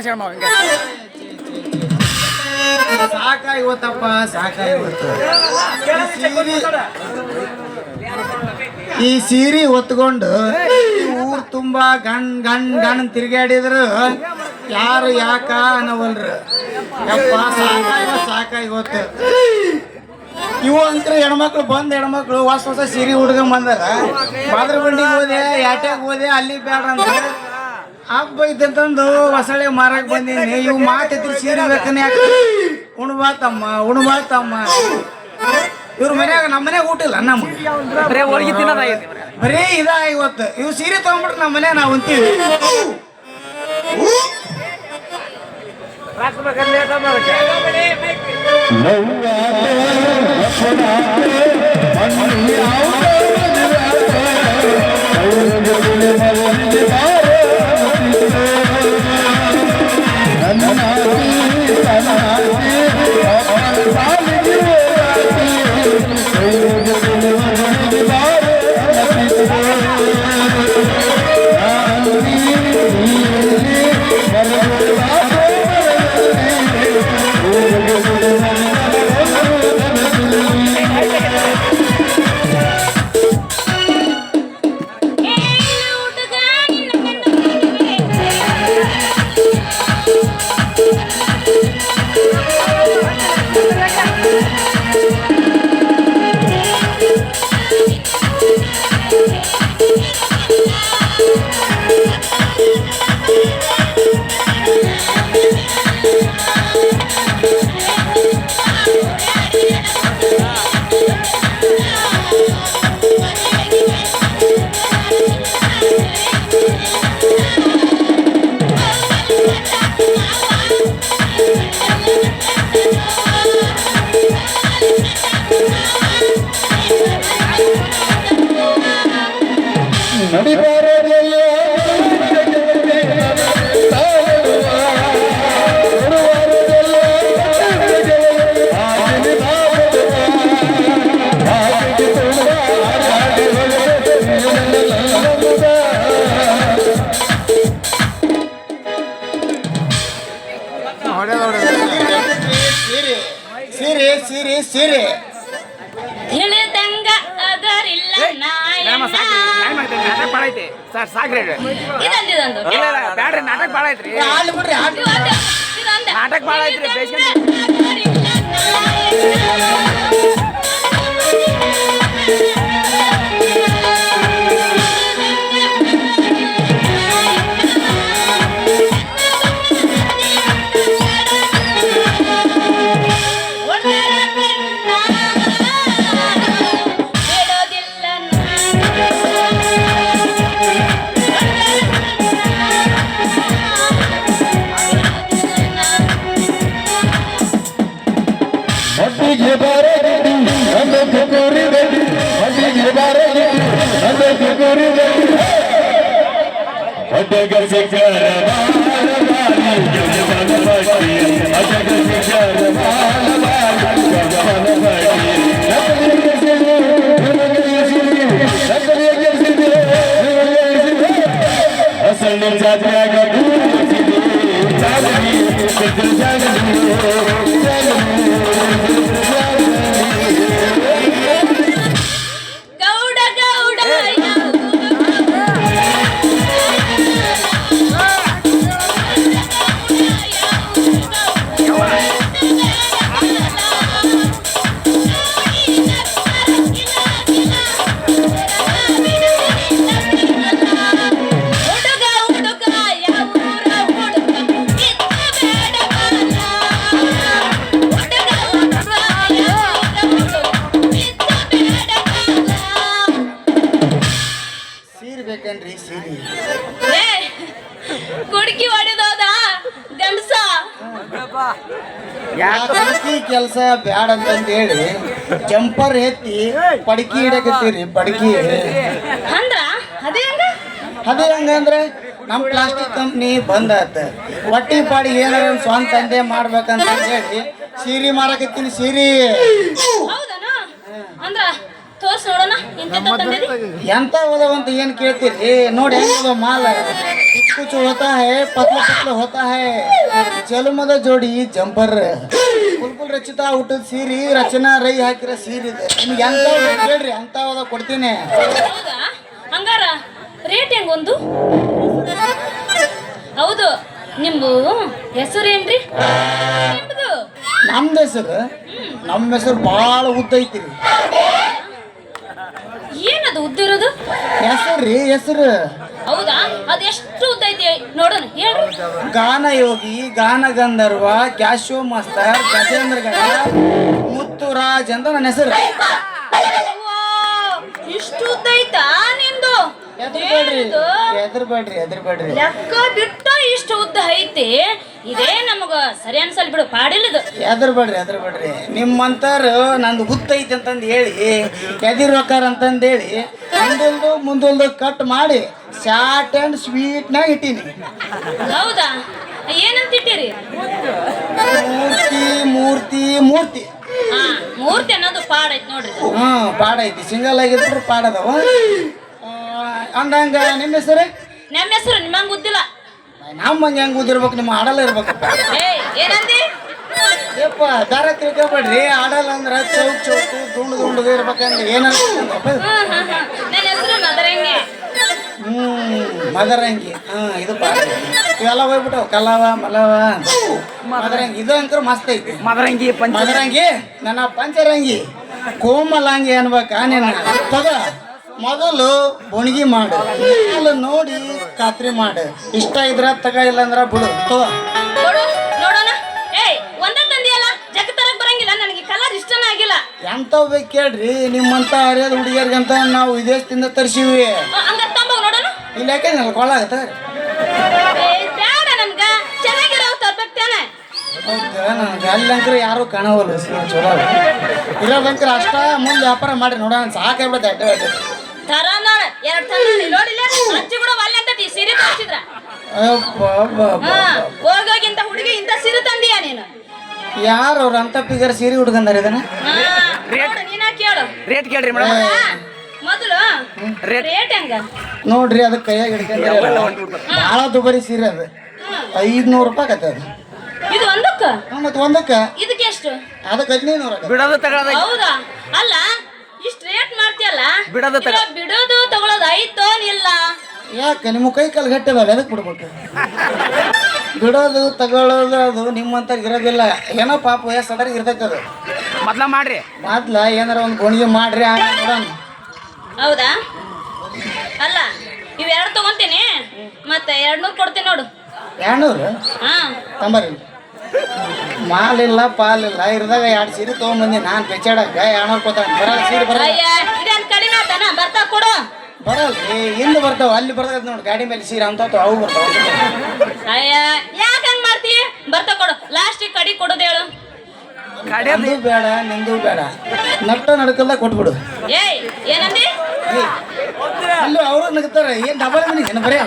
ಭಾಷಣ ಮಾವ ಹಿಂಗೆ ಸಾಕಾಗಿವತ್ತಪ್ಪ ಸಾಕಾಗಿವತ್ತು. ಈ ಸೀರೆ ಹೊತ್ಕೊಂಡು ಊರ್ ತುಂಬಾ ಗಣ್ ತಿರುಗಾಡಿದ್ರು ಯಾರು ಯಾಕ ಅನ್ನವಲ್ರು. ಯಪ್ಪ ಸಾಕಾಗಿವತ್ತು. ಇವು ಅಂಕರು ಹೆಣ್ಮಕ್ಳು ಹೆಣ್ಮಕ್ಳು ಹೊಸ ಸೀರೆ ಹುಡ್ಕೊಂಡ್ ಬಂದಾರ. ಬಾದ್ರ ಬಂಡಿಗೆ ಹೋದೆ, ಯಾಟ್ಯಾಗ ಹೋದೆ, ಅಲ್ಲಿ ಬೇಡ ಅಂತ ಹಬ್ಬ ಇದ್ದಂತಂದು ಹೊಸಳೆ ಮಾರಕ್ ಬಂದೀನಿ. ಇವು ಮಾತಿದ್ರು ಸೀರೆ ಬೇಕನ್ನ ಯಾಕೆ ಉಣ್ಬಾತಮ್ಮ ಇವ್ರ ಮನ್ಯಾಗ ನಮ್ಮ ಮನ್ಯಾಗ ಊಟ ಇಲ್ಲ. ನಮ್ಮ ಬರೀ ಇದ ಇವತ್ತು ಇವ್ ಸೀರೆ ತಗೊಂಡ್ಬಿಟ್ರೆ ನಮ್ಮ ಮನ್ಯಾಗ ನಾವು ಅಂತೀವಿ. ಸೀರೆ ತಿಳಿದಂಗ ಅದರಿಲ್ಲ ನಾಟಕ ಭಾಳ ಐತಿ ಸರ್ ಸಾಕ್ರಿ ಬ್ಯಾಡ್ರಿ ನಾಟಕ ಭಾಳ ಐತ್ರಿ ನಾಟಕ ಭಾಳ ಐತ್ರಿ ಕೆಲಸ ಬ್ಯಾಡ ಅಂತಂದ ಹೇಳಿ ಜಂಪರ್ ಎತ್ತಿ ಪಡಕಿ ಹಿಡಕತ್ತೀರಿ. ಪಡಕಿ ಅದೇ ಹಂಗಂದ್ರೆ ನಮ್ಮ ಪ್ಲಾಸ್ಟಿಕ್ ಕಂಪ್ನಿ ಬಂದಾತ. ಹೊಟ್ಟಿ ಪಾಡಿಗೆ ಏನಾರ ಸ್ವಂತ ತಂದೆ ಮಾಡ್ಬೇಕಂತ ಹೇಳಿ ಸೀರೆ ಮಾರಕತ್ತೀನಿ. ಸೀರೆ ಎಂತ ಓದವಂತ ಏನ್ ಕೇಳ್ತೀರಿ? ನೋಡಿ ಹೆಂಗ ಮಾಲ कुछ होता है पतला पतला होता है ಜಲಮದ ಜೋಡಿ ಜಂಪರ್ ಕುಲ್ಕುಲ್ ರಚಿತ ಹುಟ್ಟದ ಸೀರಿ ರಚನಾ ರೈ ಹಾಕಿರೋ ಸೀರೆ ಇದೆ ನಿಮ್ಗೆ ಎಂತ ಹೇಳ್ರಿ ಅಂತ ಕೊಡ್ತೀನಿ. ಹೌದಾ ಹಂಗಾರ ರೇಟ್ ಹೆಂಗೊಂದು? ಹೌದು ನಿಮ್ದು ಹೆಸರು ಏನ್ರಿ? ನಿಮ್ದು ನಮ್ಮ ಹೆಸರು ಭಾಳ ಉದ್ದ ಐತಿರಿ. ಏನದು ಉದ್ದ ಇರೋದು? ಹೆಸರು ಹೌದಾ ಅದೆಷ್ಟು ಉದ್ದ ಐತಿ ನೋಡೋಣ ಹೇಳ್ರಿ. ಗಾನ ಯೋಗಿ ಗಾನ ಗಂಧರ್ವ ಕ್ಯಾಶೋ ಮಾಸ್ತರ್ ಗಜೇಂದ್ರ ಗಡ ಮುತ್ತುರಾಜ್ ಅಂತ ನನ್ನ ಹೆಸರು. ಇಷ್ಟು ಉದ್ದ ಐತಾ ನಿಂದು? ಎದ್ರಬೇಡ್ರಿ ಲೆಕ್ಕ ಬಿಟ್ಟು ಇಷ್ಟು ಉದ್ದ ಐತಿ. ಇದೇ ನಮಗ ಸರಿ ಅನ್ಸಲ್ ಬಿಡು, ಪಾಡಿಲ್ಲದು. ಎದ್ರಬೇಡ್ರಿ ನಿಮ್ಮಂತಾರು ನಂದು ಉದ್ದ ಐತಿ ಅಂತಂದು ಹೇಳಿ ಎದಿರ್ಬೇಕಾರ ಅಂತಂದು ಹೇಳಿ ಮುಂದೊಂದು ಕಟ್ ಮಾಡಿ ಶಾರ್ಟ್ ಅಂಡ್ ಸ್ವೀಟ್ನಾಗ ಇಟ್ಟೀನಿ. ಹೌದಾ ಏನಂತ ಇಟ್ಟಿರಿ? ಮೂರ್ತಿ ಹಾ ಮೂರ್ತಿ ಅನ್ನೋದು ಪಾಡ್ ಐತಿ ನೋಡ್ರಿ. ಪಾಡ ಐತಿ, ಸಿಂಗಲ್ ಆಗಿದ್ರು ಪಾಡದವ. ಅಂದಂಗ ನಿಮ್ಮ ಹೆಸರು? ನಮ್ಮ ಹೆಸರು ನಿಮ್ಮಂಗ ಉದ್ದಿಲ್ಲ. ನಮ್ಮಂಗೆ ಹೆಂಗ್ ಓದಿರ್ಬೇಕು, ನಿಮ್ಮ ಆಡಲ್ಲ ಇರ್ಬೇಕಪ್ಪ. ಏನಂದಿ? ಯಪ್ಪ ದಾರ ತಿಳ್ಕೊಬೇಡ್ರಿ. ಆಡಲ್ಲ ಅಂದ್ರ ಚೌಕು ದುಂಡು ಇರ್ಬೇಕಂದ್ರೆ ಏನಂತ ನನ್ನ ಹೆಸರು ಮದರಂಗಿ. ಮದರಂಗಿ. ಇದು ಪಾಡ ಇವೆಲ್ಲ ಹೋಗ್ಬಿಟ್ಟವು ಕಲಾವ ಮಲವ ಮದರಂಗಿ. ಇದು ಅಂಕರು ಮಸ್ತ್ ಐತಿ. ಮದರಂಗಿ ನನ್ನ ಪಂಚರಂಗಿ ಕೋಮಲಾಂಗಿ ಅನ್ಬೇಕ. ನೀನು ತಗ ಮೊದಲು ಬುಣಿಗಿ ಮಾಡು, ನೋಡಿ ಖಾತ್ರಿ ಮಾಡು. ಇಷ್ಟ ಇದ್ರ ತಗ, ಇಲ್ಲ ಅಂದ್ರ ಬಿಡು. ನೋಡೋಣ. ಒಂದೇ ತಂದಿಯಲ್ಲ, ಜಗತ್ತರಕ್ ಬರಂಗಿಲ್ಲ. ನನಗೆ ಕಲರ್ ಇಷ್ಟನೇ ಆಗಿಲ್ಲ. ಎಂತವ್ ಬೇಕು ಕೇಳ್ರಿ, ನಿಮ್ಮಂತ ಹರಿಯದ ಹುಡುಗಿಯರ್ಗಂತ ನಾವು ವಿದೇಶದಿಂದ ತರಿಸಿವಿ. ಹಂಗಾರೆ ತಂಬಾಗ ನೋಡೋಣ. ಇಲ್ಲ ಯಾಕೆ ಕೊಳ್ಳಾಗತ್ತ ಬೇಡ, ನಮ್ಗ ಚೆನ್ನಾಗಿರೋ ತರ್ಬೇಕ್ತಾನೆ. ನನಗೆ ಅಲ್ಲಂಕ್ರ ಯಾರು ಕಾಣವಲ್ಲ. ಚಲೋ ಇರೋದಂಕ್ರ ಅಷ್ಟ ಮುಂದೆ ವ್ಯಾಪಾರ ಮಾಡಿ ನೋಡೋಣ. ಸಾಕಾಗ್ಬಿಡುತ್ತೆ. ತರ ನೋಡ, 2 ತರ ನೋಡಿಲ್ಲ. ಅಜ್ಜಿ ಕೂಡ ಒಳ್ಳೆ ಅಂತ ಸೀರೆ ತರಿಸಿದ್ರ. ಹೋಗೋಗಿಂತ ಹುಡುಗಿ ಇಂತ ಸೀರೆ ತಂದಿಯ ನೀನು? ಯಾರು ಅವ್ರ ಅಂತ ಪಿಗರ್ ಸೀರೆ ಹುಡ್ಕಂದಾರ ಇದನ್ನ? ನೀನ ಕೇಳು. ರೇಟ್ ಕೇಳ್ರಿ ಮೇಡಮ್. ಮೊದಲು ರೇಟ್ ಹೆಂಗ ನೋಡ್ರಿ, ಅದಕ್ಕೆ ಕೈಯಾಗ ಹಿಡ್ಕೊಂಡ್ರೆ ಭಾಳ ದುಬಾರಿ ಸೀರೆ ಅದು. 500 ರೂಪಾಯಿ ಆಗತ್ತೆ ಅದು. ಇದು ಒಂದಕ್ಕ? ಮತ್ತೆ ಒಂದಕ್ಕೆ ಇದಕ್ಕೆ ಎಷ್ಟು? ಅದಕ್ಕೆ 1500. ಬಿಡೋದು ತಗೊಳ್ಳೋದು. ಹೌದಾ? ಅಲ್ಲ ಇಷ್ಟು ರೇಟ್ ಮಾಡ್ತೀಯಲ್ಲ, ಬಿಡೋದು ತಗೊಳ್ಳೋದು ಐತೋ ಇಲ್ಲ? ಯಾಕೆ ನಿಮ್ಮ ಕೈ ಕಾಲು ಗಟ್ಟಿದಾವೆ, ಅದಕ್ಕೆ ಬಿಡ್ಬೇಕು. ಬಿಡೋದು ತಗೊಳ್ಳೋದು ಅದು ನಿಮ್ಮಂತ ಇರೋದಿಲ್ಲ. ಏನೋ ಪಾಪ ವಯಸ್ಸಾದ್ರೆ ಇರ್ತೈತೆ ಅದು. ಮೊದ್ಲ ಏನಾರ ಒಂದು ಗೋಣಿಗೆ ಮಾಡ್ರಿ, ಆಮೇಲೆ ನೋಡೋಣ. ಹೌದಾ? ಅಲ್ಲ ಇವೆರಡು ತಗೊಂತೀನಿ, ಮತ್ತೆ 200 ಕೊಡ್ತೀನಿ ನೋಡು. 200? ತಂಬರಿ. ಮಾಲಿಲ್ಲ ಪಾಲಿಲ್ಲ ಇರ್ದಾಗ 2 ಸೀರೆ ತೊಗೊಂಬಂದಿ. ನಾನು ಬೆಚ್ಚಾಡಕ 200 ಕೊಡ್ತಾನೆ. ಬರಲ್ಲ ಸೀರೆ ಬರಲ್ಲ. ಇದೇನು ಕಡಿಮೆ ಆತಾನ? ಬರ್ತಾ ಕೊಡು. ಬರಲ್ರಿ, ಇಲ್ಲಿ ಬರ್ತಾವ, ಅಲ್ಲಿ ಬರ್ದಾಗ ನೋಡಿ ಗಾಡಿ ಮೇಲೆ ಸೀರೆ ಅಂತ ಅವು ಬರ್ತಾವ. ಯಾಕೆ ಹಂಗ್ ಮಾಡ್ತಿ? ಬರ್ತಾ ಕೊಡು. ಲಾಸ್ಟಿಗೆ ಕಡಿ ಕೊಡೋದು ಹೇಳು. ನಿಂದು ಬೇಡ, ನಿಂದು ಬೇಡ, ನಟ್ಟ ನಡ್ಕಲ್ದ ಕೊಟ್ಬಿಡು. ಏನಂದಿ? ಅಲ್ಲಿ ಅವರು ನಗ್ತಾರೆ. ಏನ್ ಡಬಲ್ ಮೀನಿಂಗ್ ಬರೀ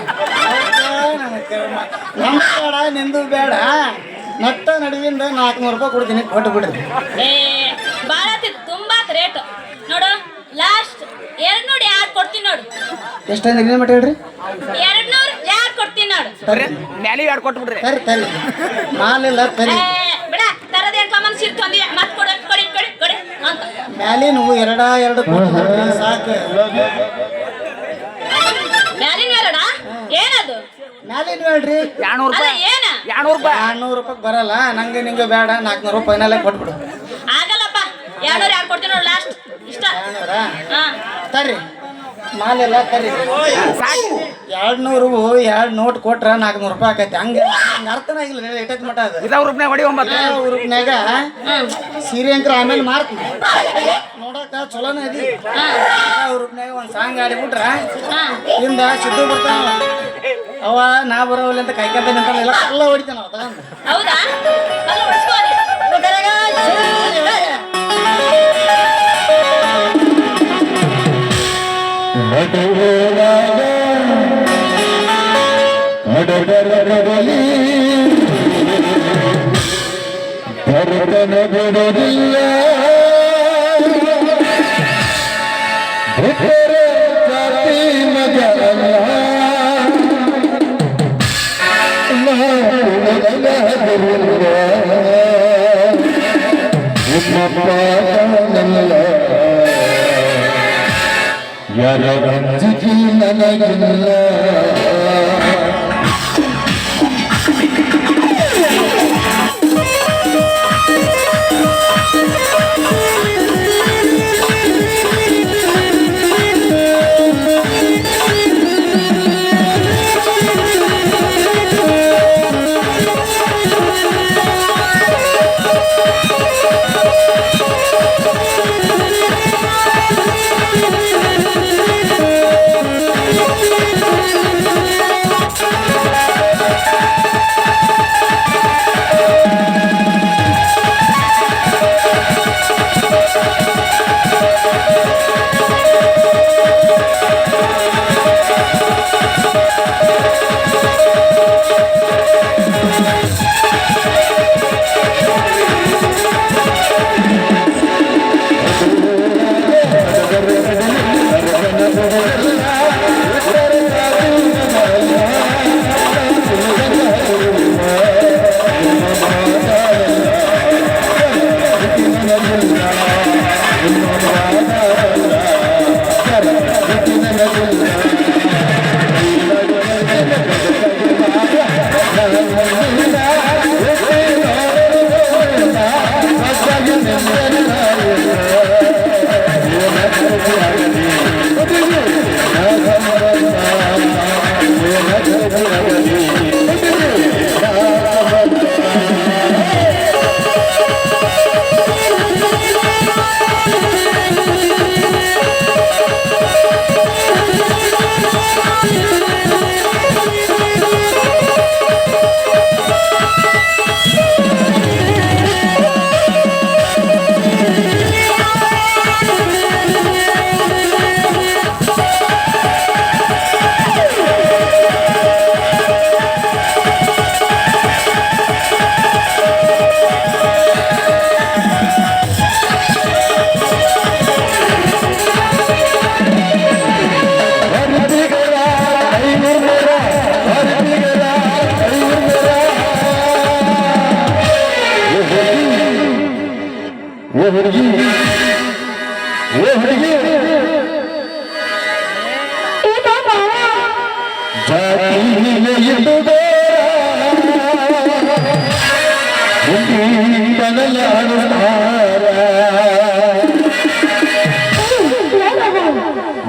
ನಮ್ದು ಬೇಡ ನಿಂದು ಬೇಡ, ನಟ್ಟ ನಡುವಿಂದ 400 ರೂಪಾಯಿ ಕೊಡ್ತೀನಿ, ಕೊಟ್ಟು ಬಿಡ್ರಿ. ಬಾಳ ತುಂಬಾ ರೇಟ್ ನೋಡು. ಲಾಸ್ಟ್ 200 ಯಾರು ಕೊಡ್ತೀನಿ ನೋಡು. ಎಷ್ಟಂದ್ರೆ ಏನ್ ಮಟ್ಟ ಹೇಳ್ರಿ? 200 ಯಾರು ಕೊಡ್ತೀನಿ ನೋಡು. ಮ್ಯಾಲಿ 2 ಕೊಟ್ಟು ಬಿಡ್ರಿ. ತರಿ ಮಾಲಿಲ್ಲ ತರಿ ಬಿಡ. ತರದೇನ್ ಕಮನ್ ಸಿರ್ಕೊಂಡಿ ಮತ್ ಕೊಡಿ ಕೊಡಿ ಕೊಡಿ ಕೊಡಿ ಅಂತ ಮ್ಯಾಲಿನ 2 ಕೊಟ್ಟು ಸಾಕು. ಮ್ಯಾಲಿನ 2 ಏನದು? ಮ್ಯಾಲಿನ ಹೇಳ್ರಿ 200 ರೂಪಾಯಿ. ಏನ 200 ರೂಪಾಯಿ? 200 ರೂಪಾಯಿ ಬರಲ್ಲ. ನಂಗೆ ನಿಂಗೆ ಬೇಡ, 400 ರೂಪಾಯಿನಲ್ಲೇ ಕೊಟ್ಬಿಡು. ಆಗಲ್ಲಪ್ಪ. 200 ಯಾರು ಕೊಡ್ತೀನಿ ನೋಡು. ಲಾಸ್ಟ್ ಇಷ್ಟ. 200 ತರ್ರಿ. ಮಾಲೆಲ್ಲ ತರ್ರಿ. 200 2 ನೋಟ್ ಕೊಟ್ರ 400 ರೂಪಾಯಿ ಆಕೈತಿ. ಹಂಗೆ ಅರ್ಥನ ಆಗಿಲ್ಲ. ಎಷ್ಟೈತಿ ಮಟ ಅದು ಇದಾವ ರೂಪಾಯಿ ಹೊಡಿ 9 ರೂಪಾಯಿನಾಗ ಸೀರೆ ಅಂಕರ ಆಮೇಲೆ ಮಾರ್ತೀನಿ. ನೋಡಕ ಚಲೋನೇ ಅದಿ. ರೂಪಾಯಿನಾಗ ಒಂದು ಸಾಂಗ್ ಆಡಿಬಿಟ್ರ ಹಿಂದ ಸಿದ್ದು ಬರ್ತಾವ. ಅವ ನಾ ಬರೋವಲ್ಲಿ ಅಂತ ಕೈಕಂತ ನಿಂತಲ್ಲ, ಎಲ್ಲ ಹೊಡಿತಾನ ಅವ ತಗೊಂಡು. ಹೌದಾ? ಅಲ್ಲ ಹೊಡ್ಸ್ಕೊಳ್ಳಿ. ಬಿಡೋದಿಲ್ಲ ಜಾತಿ ಮಗಲ್ಲ ಯಾರ ಅಂಜಿಕೆ ನನಗಿಲ್ಲ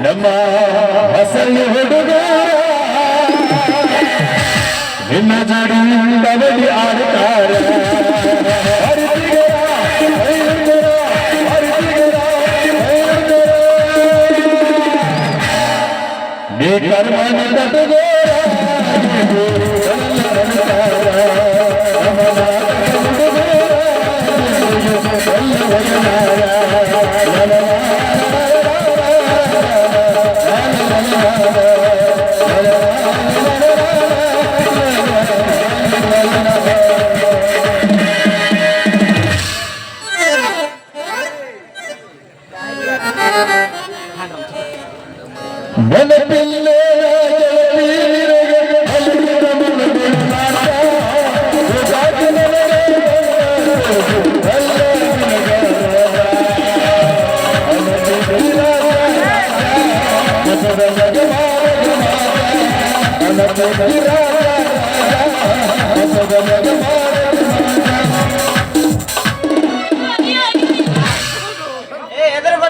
ನಮ್ಮ ಹಸಲು ಹುಡುಗ ನಿನ್ನ ಜಡಿ ಆಡ್ತಾರೆ ನೀ ಕರ್ಮನ ನೆನಪಿಲ್ಲೇ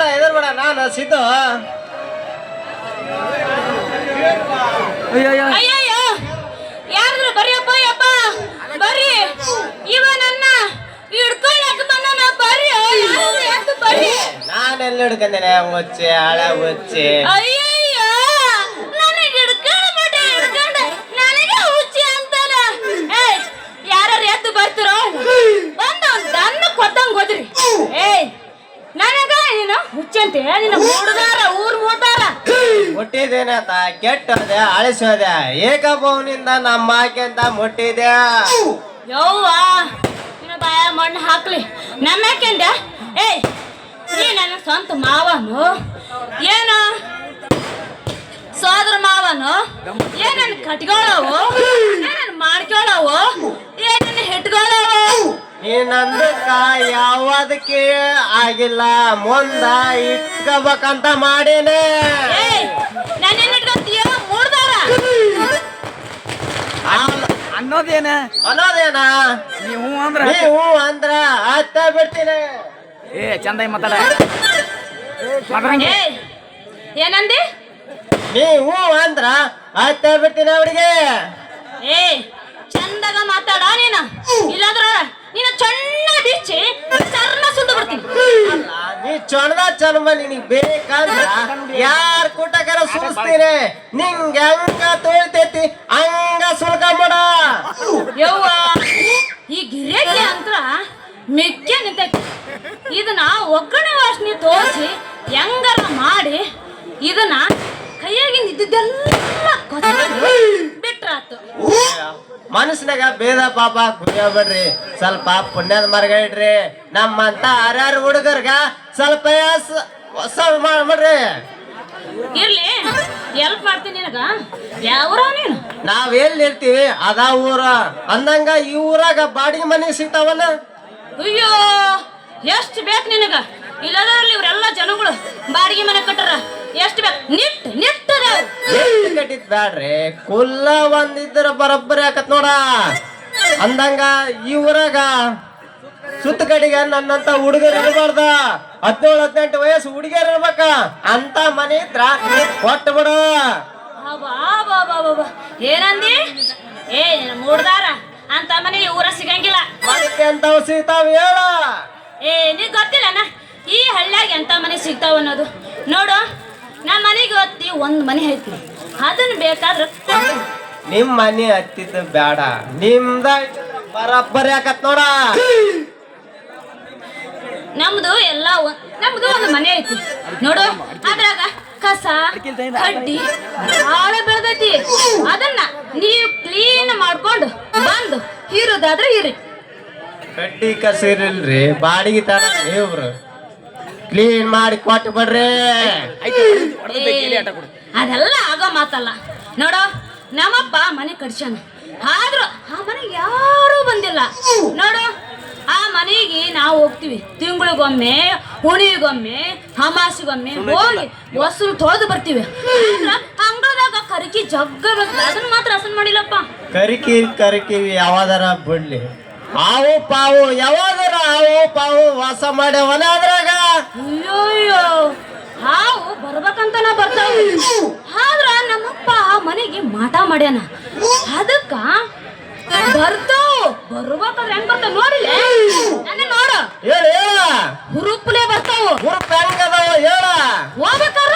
ಎದರ್ಬೇಡ ನಾನು ಸಿದ್ಧ ಅಯ್ಯಯ್ಯೋ ಯಾರಾದ್ರೂ ಬರಿಯಪ್ಪ ಯಪ್ಪ ಬರ್ರಿ ಇವ ನನ್ನ ಹಿಡ್ಕೊಳಕ್ ಬಂದನ ಬರ್ರಿ ಯಾರಾದ್ರೂ ಎದ್ದು ಬರ್ರಿ ನಾನೆಲ್ಲ ಹಿಡ್ಕೊಂಡೇನೆ ಮುಚ್ಚೆ ಹಳ ಮುಚ್ಚೆ ಅಯ್ಯಯ್ಯೋ ನನಗೆ ಹಿಡ್ಕೊಂಡ ನನಗೆ ಹುಚ್ಚಿ ಅಂತಾನ ಏಯ್ ಯಾರು ಎದ್ದು ಬರ್ತಿರೋ ಬಂದು ದನ್ನ ಕೊತ್ತಂಗ್ ಹೋದ್ರಿ ಏಯ್ ನನಗ ನೀನು ಹುಚ್ಚಂತೆ ನಿನ್ನ ಮೂಡ್ದಾರ ಊರ್ ಮೂಡ್ದಾರ ಮುಟ್ಟಿದೇನತ ಕೆಟ್ಟದೆ ಅಳಿಸೋದೆ ಏಕಭವನಿಂದ ನಮ್ಮ ಆಕೆಂತ ಮುಟ್ಟಿದೆ ಯವ್ವ ನಿನ್ನ ಬಾಯ ಮಣ್ಣು ಹಾಕ್ಲಿ ನಮ್ಮ ಯಾಕೆಂದ ಏಯ್ ನೀ ನನ್ನ ಸ್ವಂತ ಮಾವನು ಏನು ಸೋದರ ಮಾವನು ಏನನ್ನ ಕಟ್ಕೊಳ್ಳವು ಏನನ್ನ ಮಾಡ್ಕೊಳ್ಳವು ಏನನ್ನ ಹಿಟ್ಕೊಳ್ಳವು ನೀನಂದಕ್ಕ ಯಾವದಕ್ಕೆ ಆಗಿಲ್ಲ ಮುಂದ ಇಟ್ಕೋಬೇಕಂತ ಮಾಡೇನೆ ನಾನೇನ್ ಇಟ್ಕೊಂತೀಯ ಮೂಡ್ದಾರ ಅನ್ನೋದೇನ ಅನ್ನೋದೇನ ನೀವು ಅಂದ್ರ ನೀವು ಅಂದ್ರ ಅತ್ತ ಬಿಡ್ತೀನಿ ಏ ಚಂದ ಮಾತಾಡ ಮಾತಾಡಂಗೆ ಏಯ್ ಏನಂದಿ ನೀವು ಅಂದ್ರ ಅತ್ತ ಬಿಡ್ತೀನಿ ಅವಳಿಗೆ ಏ ಚಂದಾಗ ಮಾತಾಡ ನೀನ ಇಲ್ಲಾಂದ್ರ ನೀನು ಚಣ್ಣ ಬಿಚ್ಚಿ ಚರ್ಮ ಸುಲ್ದು ಬಿಡ್ತೀನಿ ನೀ ಚೊಣದ ಚರ್ಮ ನಿನಗ್ ಬೇಕಂದ್ರ ಯಾರ್ ಕೂಟಕರ ಸುರಿಸ್ತೀರಿ ನಿಂಗ ಹೆಂಗ ತೊಳಿತೈತಿ ಹಂಗ ಸುಲ್ಕೊಂಬಿಡ ಯವ್ವ ಈ ಗಿರಿಯಕ್ಕೆ ಅಂತ್ರ ಮೆಕ್ಕೆ ನಿಂತೈತಿ ಇದನ್ನ ಒಗ್ಗರಣೆ ವಾಸನೆ ತೋರಿಸಿ ಹೆಂಗಾರ ಮಾಡಿ ಇದನ್ನ ಕೈಯಾಗಿಂದ ಇದ್ದಿದ್ದೆಲ್ಲ ಕೊಚ್ಕೊಂಡು ಬಿಟ್ರಾತು ಮನಸ್ಸಿನಾಗ ಭೇದ ಪಾಪ ಕುಡಿಯಬೇಡ್ರಿ ಸ್ವಲ್ಪ ಪುಣ್ಯದ ಮರ್ಗ ಇಡ್ರಿ ನಮ್ಮಂತ ಹರ್ಯಾರ ಹುಡುಗರ್ಗ ಸ್ವಲ್ಪ ಮಾಡ್ಬಿಡ್ರಿ ಇರ್ಲಿ ಎಲ್ಪ್ ಮಾಡ್ತೀನಿ ನಿನಗ ಯಾವ್ರ ನೀನು ನಾವ್ ಎಲ್ಲಿ ಇರ್ತೀವಿ ಅದಾ ಊರ ಅಂದಂಗ ಈ ಊರಾಗ ಬಾಡಿಗೆ ಮನೆ ಸಿಗ್ತಾವಲ್ಲ ಅಯ್ಯೋ ಎಷ್ಟು ಬೇಕು ನಿನಗ ಇಲ್ಲದ್ರಲ್ಲಿ ಇವ್ರೆಲ್ಲ ಜನಗಳು ಬಾಡಿಗೆ ಮನೆ ಕಟ್ಟರ ಎಷ್ಟು ಬೇಕು ನಿಟ್ ಕಟ್ಟಿದ್ ಬ್ಯಾಡ್ರಿ ಕುಲ್ಲ ಒಂದಿದ್ರ ಬರೋಬ್ಬರಿ ಆಕತ್ ನೋಡ ಅಂದಂಗ ಈ ಊರಾಗ ಸುತ್ತ ಕಡೆಗೆ ನನ್ನಂತ ಹುಡುಗರು ಇರಬಾರ್ದ 17-18 ವಯಸ್ಸು ಹುಡುಗಿಯರ್ ಇರ್ಬೇಕ ಅಂತ ಮನೆ ಇದ್ರ ಕೊಟ್ಟು ಬಿಡು ಏನಂದಿ ಏ ಮೂಡ್ದಾರ ಅಂತ ಮನೆ ಊರ ಸಿಗಂಗಿಲ್ಲ ಮನೆಗೆ ಅಂತವ್ ಸಿಗ್ತಾವ ಹೇಳ ಏ ನೀಗ್ ಗೊತ್ತಿಲ್ಲನ ಈ ಹಳ್ಳಿಯಾಗ ಎಂತ ಮನೆ ಸಿಗ್ತಾವ ಅನ್ನೋದು ನೋಡು ನಾ ಮನೆಗೆ ಹೊತ್ತಿ ಒಂದ್ ಮನೆ ಐತಿ ಅದನ್ನ ಬೇಕಾದ್ರೆ ನಿಮ್ ಮನೆ ಹತ್ತಿದ್ದು ಬ್ಯಾಡ ನಿಮ್ದ ಬರಬ್ಬರಿ ಆಕತ್ ನೋಡ ನಮ್ದು ಎಲ್ಲ ನಮ್ದು ಒಂದು ಮನೆ ಐತಿ ನೋಡು ಅದ್ರಾಗ ಕಸ ಕಡ್ಡಿ ಭಾಳ ಬೆಳೆದೈತಿ ಅದನ್ನ ನೀವು ಕ್ಲೀನ್ ಮಾಡ್ಕೊಂಡು ಬಂದು ಹೀರೋದಾದ್ರೆ ಹೀರಿ ಕಡ್ಡಿ ಕಸಿರಿಲ್ರಿ ಬಾಡಿಗೆ ತರ ಇವ್ರು ಕ್ಲೀನ್ ಮಾಡಿ ಕೊಟ್ಟು ಬಿಡ್ರಿ ಅದೆಲ್ಲ ಆಗೋ ಮಾತಲ್ಲ ನೋಡು ನಮ್ಮಪ್ಪ ಮನೆ ಕಟ್ಸ್ಯಾನ ಆದ್ರೂ ಆ ಮನೆಗೆ ಯಾರೂ ಬಂದಿಲ್ಲ ನೋಡು ಆ ಮನೆಗೆ ನಾವು ಹೋಗ್ತೀವಿ ತಿಂಗಳಿಗೊಮ್ಮೆ ಹುಣಿಗೊಮ್ಮೆ ಅಮಾಸಿಗೊಮ್ಮೆ ಹೋಗಿ ವಸೂಲು ತೊಳೆದು ಬರ್ತೀವಿ ಅಂಗಳದಾಗ ಕರಿಕಿ ಜಗ್ಗ ಬರ್ತದೆ ಅದನ್ನ ಮಾತ್ರ ಹಸನ್ ಮಾಡಿಲ್ಲಪ್ಪ ಕರಿಕಿವಿ ಯಾವಾದರ ಬಿಡ್ಲಿ ಹಾವು ಪಾವು ಯಾವಾದರ ಹಾವು ಪಾವು ವಾಸ ಮಾಡ್ಯವನ ಅದ್ರಾಗ ಅಯ್ಯೋಯ್ಯೋ ಹಾವು ಬರ್ಬೇಕಂತನ ಬರ್ತಾವ ಆದ್ರ ನಮ್ಮಪ್ಪ ಮನೆಗೆ ಮಾಟ ಮಾಡ್ಯಾನ ಅದಕ್ಕ ಬರ್ಬೇಕಾದ್ರೆ ಹೆಂಗ್ ಬರ್ತಾವ ನೋಡಿಲ್ಲ ನನ್ನ ನೋಡು ಹೇಳ ಹೇಳ ಹುರುಪ್ಲೆ ಬರ್ತಾವ ಹುರುಪ್ ಹೆಂಗದವ ಹೇಳ ಹೋಗ್ಬೇಕಾರ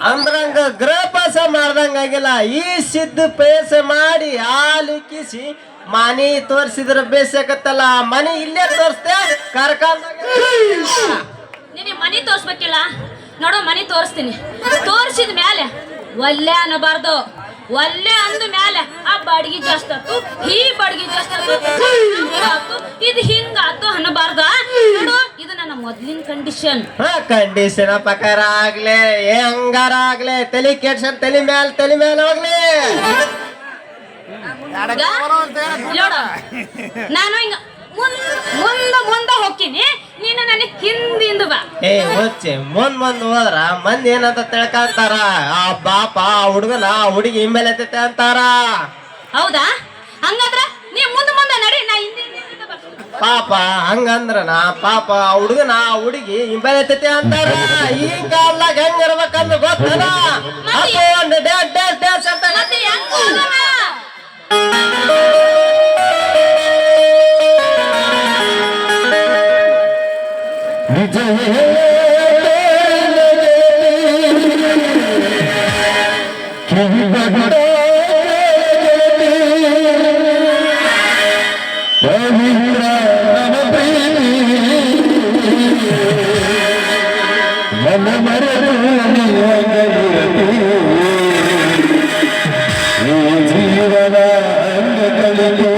ಅಂದ್ರಂಗ ಗೃಹಪಾಸ ಮಾಡ್ದಂಗ ಆಗಿಲ್ಲ ಈ ಸಿದ್ಧ ಪೇಸ ಮಾಡಿ ಹಾಲಿಕ್ಕಿಸಿ ಮನಿ ತೋರ್ಸಿದ್ರ ಬೇಸಕತ್ತಲ್ಲ ಮನಿ ಇಲ್ಲೇ ತೋರ್ಸ್ತೆ ನಿನಗೆ ಮನಿ ತೋರ್ಸ್ಬೇಕಿಲ್ಲ ನೋಡು ಮನಿ ತೋರಿಸ್ತೀನಿ ತೋರಿಸಿದ ಮೇಲೆ ಒಲ್ಲೆ ಅನ್ನಬಾರ್ದು ಒಲ್ಲೆ ಅಂದ ಮೇಲೆ ಆ ಬಾಡಿಗೆ ಜಾಸ್ತಿ ಆತು ಈ ಬಾಡಿಗೆ ಜಾಸ್ತಿ ಆತು ಇದು ಹಿಂಗಾತು ಅನ್ನಬಾರ್ದ ನೋಡು ಇದು ನನ್ನ ಮೊದ್ಲಿನ ಕಂಡೀಷನ್ ಕಂಡೀಷನ್ ಪ್ರಕಾರ ಆಗ್ಲೇ ಹೆಂಗಾರ ಆಗ್ಲೇ ತಲೆ ಕೆಡ್ಸನ್ ತಲೆ ಮೇಲೆ ಹೋಗ್ಲಿ ನೋಡು ನಾನು ಹಿಂಗ ಮುಂದೆ ಹೋಗ್ತೀನಿ ನೀನು ನನಗೆ ಹಿಂದಿಂದ ಬಾ ಹುಚ್ಚಿ ಮುಂದ್ ಹೋದ್ರ ಮಂದಿ ಏನಂತ ತಿಳ್ಕೊಂತಾರ ಆ ಬಾಪ ಆ ಹುಡುಗನ ಹುಡುಗಿ ಹಿಂಬೆಲೆ ಐತೆ ಅಂತಾರ ಹೌದಾ ಹಂಗಾದ್ರ ನೀ ಮುಂದೆ ನಡಿ ನಾ ಹಿಂದಿಂದ ಬರ್ತೀನಿ ಪಾಪ ಹಂಗಂದ್ರನ ಪಾಪ ಆ ಹುಡುಗನ ಆ ಹುಡುಗಿ ಹಿಂಬೆಲೆ ಐತೆ ಅಂತಾರ ಈ ಕಾಲ್ದಾಗ ಹೆಂಗ್ ಇರ್ಬೇಕಂದ್ರೆ ಗೊತ್ತಲ್ಲ ಅದು ಒಂದು ಡ್ಯಾನ್ಸ್ ಅಂತ ಮತ್ತೆ ಹೆಂಗ್ ಹೋಗೋಣ? ವಿಜಯ ಪವಿತ್ರ ನನ್ನ ಮರೆತು ಜೀವನ ಅಂಗಗಳಿಗೂ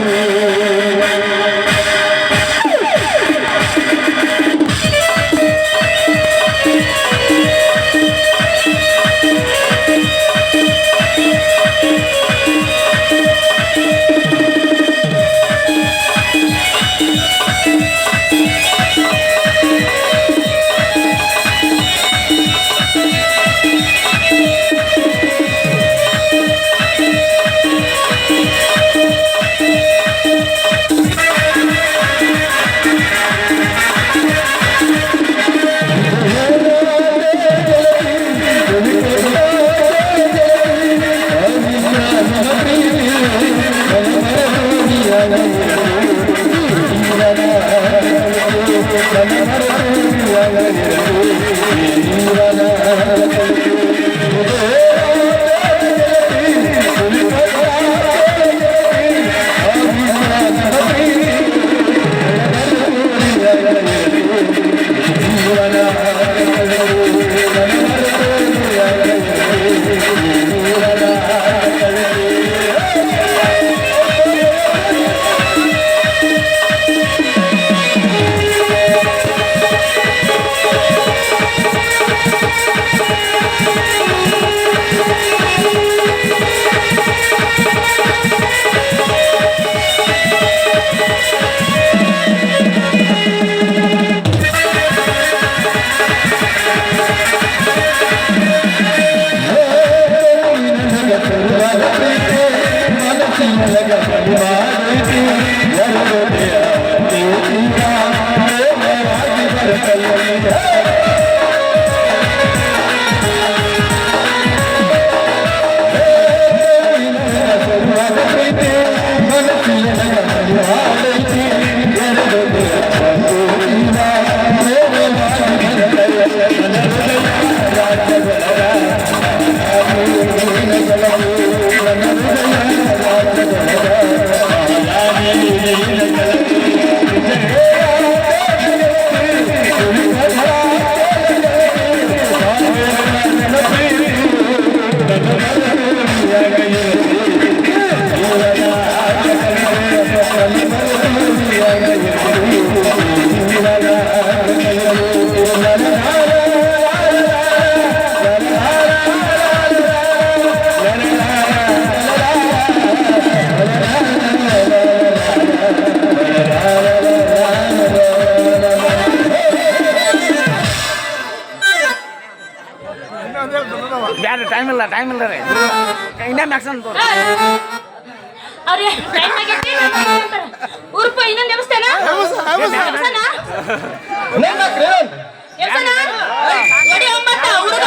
ಬ್ಯಾಡ್ರಿ ಟೈಮ್ ಇಲ್ಲ ರೀ ಇನ್ನೇ ಮ್ಯಾಕ್ಸನ್ ತೋರಿ ಅವ್ರೆ ಟೈಮ್ ಆಗೈತಿ ಊರ್ಪ ಇನ್ನೊಂದು ದೇವಸ್ಥಾನ ದೇವಸ್ಥಾನ ನೋಡಿ ಒಂಬತ್ತ ಹುಡುಗ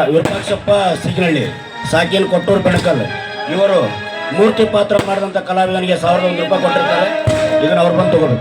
ವಿರೂಪಾಕ್ಷಪ್ಪ ಸಿಗ್ನಳ್ಳಿ, ಸಾಕಿನ್ ಕೊಟ್ಟೂರು ಬೆಣಕಲ್ ಇವರು ಮೂರ್ತಿ ಪಾತ್ರ ಮಾಡಿದಂಥ ಕಲಾವಿದನಿಗೆ 1001 ರೂಪಾಯಿ ಕೊಟ್ಟಿರ್ತಾರೆ. ಇದನ್ನ ಅವ್ರು ಬಂದು ತಗೊಳ್ಳಿ.